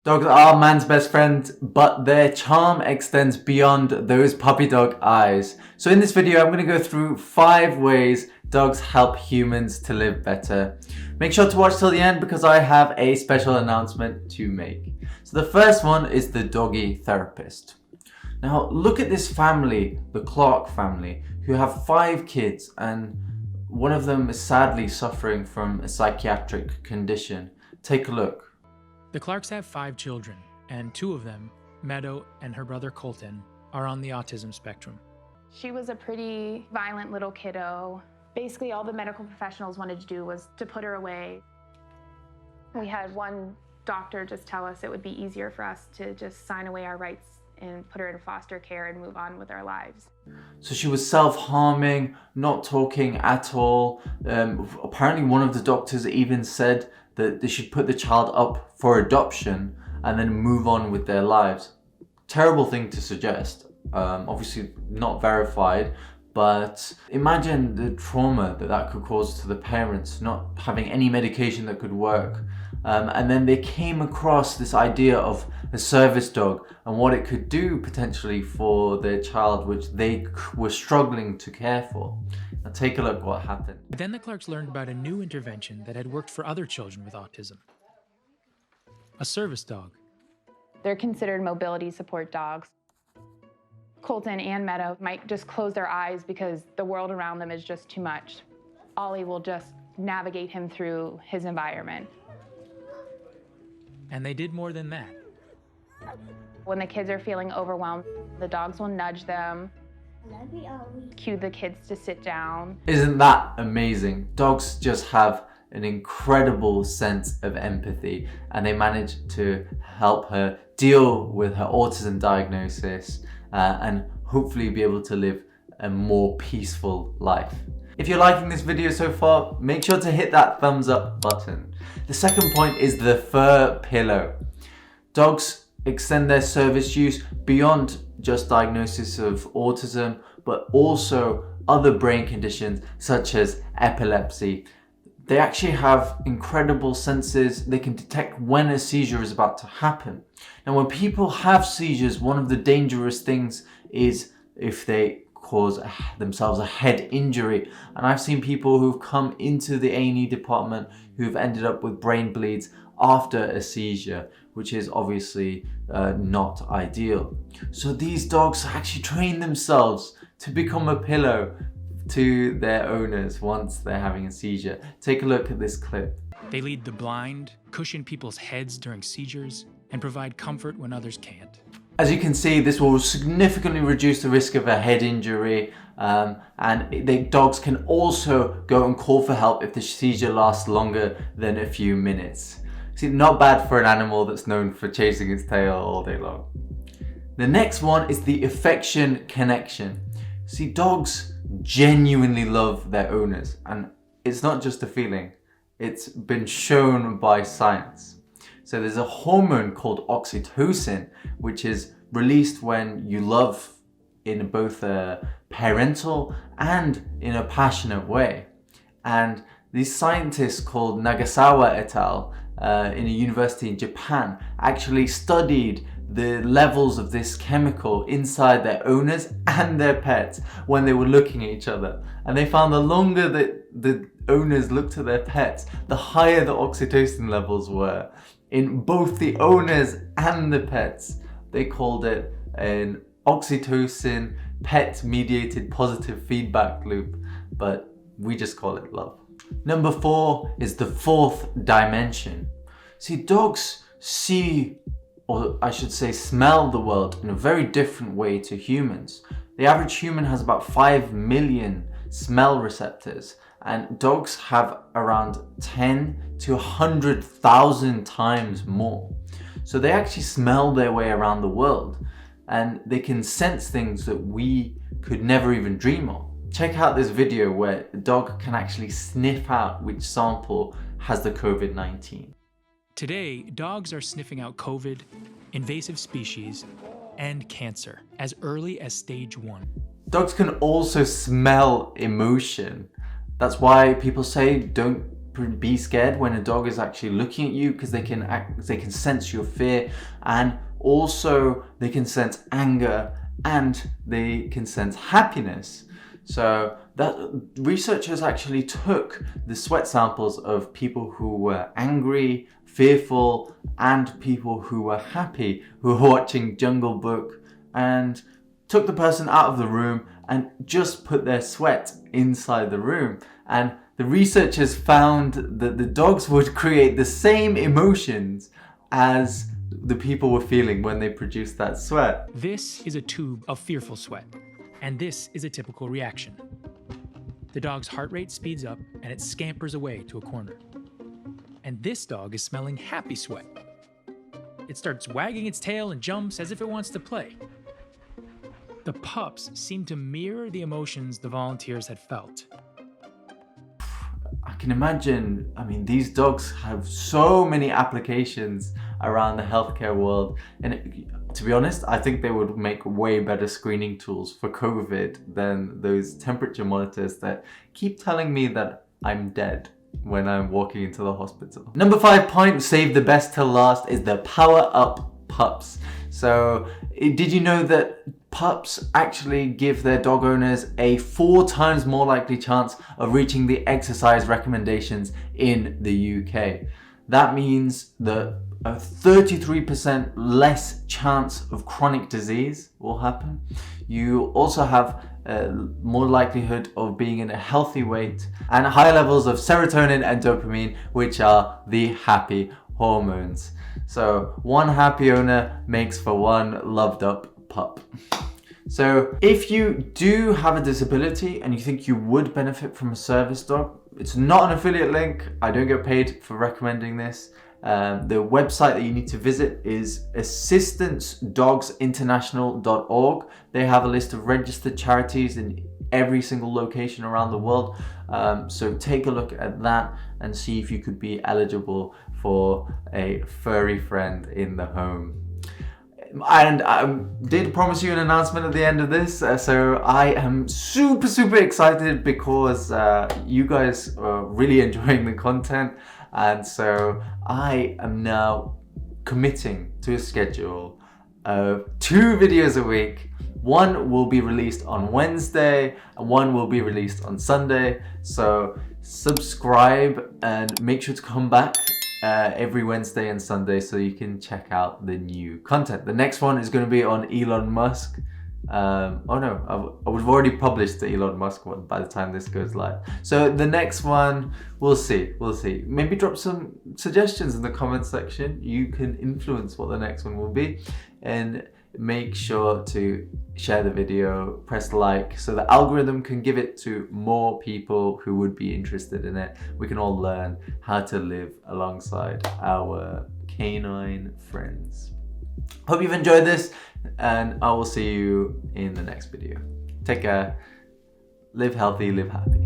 Dogs are man's best friend, but their charm extends beyond those puppy dog eyes. So in this video, I'm going to go through 5 ways dogs help humans to live better. Make sure to watch till the end because I have a special announcement to make. So the first one is the Doggie Therapist. Now look at this family, the Clark family, who have 5 kids, and one of them is sadly suffering from a psychiatric condition. Take a look. The Clarks have 5 children, and 2 of them, Meadow and her brother Colton, are on the autism spectrum. She was a pretty violent little kiddo. Basically, all the medical professionals wanted to do was to put her away. We had one doctor just tell us it would be easier for us to just sign away our rights and put her in foster care and move on with our lives. So she was self-harming, not talking at all. Apparently one of the doctors even said that they should put the child up for adoption and then move on with their lives. Terrible thing to suggest. Obviously not verified, but imagine the trauma that could cause to the parents, not having any medication that could work. And then they came across this idea of a service dog and what it could do potentially for their child, which they were struggling to care for. Now take a look what happened. Then the Clarks learned about a new intervention that had worked for other children with autism. A service dog. They're considered mobility support dogs. Colton and Meadow might just close their eyes because the world around them is just too much. Ollie will just navigate him through his environment. And they did more than that. When the kids are feeling overwhelmed, the dogs will nudge them, cue the kids to sit down. Isn't that amazing? Dogs just have an incredible sense of empathy, and they manage to help her deal with her autism diagnosis and hopefully be able to live a more peaceful life. If you're liking this video so far, make sure to hit that thumbs up button. The second point is the fur pillow. Dogs extend their service use beyond just diagnosis of autism, but also other brain conditions such as epilepsy. They actually have incredible senses. They can detect when a seizure is about to happen. Now, when people have seizures, one of the dangerous things is if they cause themselves a head injury. And I've seen people who've come into the A&E department who've ended up with brain bleeds after a seizure, which is obviously not ideal. So these dogs actually train themselves to become a pillow to their owners once they're having a seizure. Take a look at this clip. They lead the blind, cushion people's heads during seizures, and provide comfort when others can't. As you can see, this will significantly reduce the risk of a head injury, and the dogs can also go and call for help if the seizure lasts longer than a few minutes. See, not bad for an animal that's known for chasing its tail all day long. The next one is the affection connection. See, dogs genuinely love their owners, and it's not just a feeling, it's been shown by science. So there's a hormone called oxytocin, which is released when you love in both a parental and in a passionate way. And these scientists called Nagasawa et al. In a university in Japan actually studied the levels of this chemical inside their owners and their pets when they were looking at each other. And they found the longer that the owners looked at their pets, the higher the oxytocin levels were in both the owners and the pets. They called it an oxytocin pet-mediated positive feedback loop, but we just call it love. Number 4 is the 4th dimension. See, dogs see, or I should say smell the world in a very different way to humans. The average human has about 5 million smell receptors, and dogs have around 10 to 100,000 times more. So they actually smell their way around the world, and they can sense things that we could never even dream of. Check out this video where a dog can actually sniff out which sample has the COVID-19. Today, dogs are sniffing out COVID, invasive species, and cancer as early as stage 1. Dogs can also smell emotion. That's why people say don't be scared when a dog is actually looking at you, because they can sense your fear, and also they can sense anger, and they can sense happiness. So that researchers actually took the sweat samples of people who were angry, fearful, and people who were happy, who were watching Jungle Book, and took the person out of the room and just put their sweat inside the room. And the researchers found that the dogs would create the same emotions as the people were feeling when they produced that sweat. This is a tube of fearful sweat, and this is a typical reaction. The dog's heart rate speeds up and it scampers away to a corner. And this dog is smelling happy sweat. It starts wagging its tail and jumps as if it wants to play. The pups seem to mirror the emotions the volunteers had felt. I can imagine, I mean, these dogs have so many applications around the healthcare world. And to be honest, I think they would make way better screening tools for COVID than those temperature monitors that keep telling me that I'm dead when I'm walking into the hospital. Number 5 point, save the best till last, is the Power Up Pups. So did you know that pups actually give their dog owners a 4 times more likely chance of reaching the exercise recommendations in the UK? That means that a 33% less chance of chronic disease will happen. You also have more likelihood of being in a healthy weight, and high levels of serotonin and dopamine, which are the happy hormones. So one happy owner makes for one loved up pup. So if you do have a disability and you think you would benefit from a service dog, it's not an affiliate link. I don't get paid for recommending this. The website that you need to visit is assistancedogsinternational.org. They have a list of registered charities in every single location around the world. So take a look at that and see if you could be eligible for a furry friend in the home. And I did promise you an announcement at the end of this, so I am super excited because you guys are really enjoying the content, and so I am now committing to a schedule of 2 videos a week. One will be released on Wednesday and one will be released on Sunday. So subscribe and make sure to come back every Wednesday and Sunday so you can check out the new content. The next one is going to be on Elon Musk. Oh no, I would have already published the Elon Musk one by the time this goes live. So the next one, we'll see. Maybe drop some suggestions in the comment section. You can influence what the next one will be, and make sure to share the video, press like, so the algorithm can give it to more people who would be interested in it. We can all learn how to live alongside our canine friends. Hope you've enjoyed this, and I will see you in the next video. Take care, live healthy, live happy.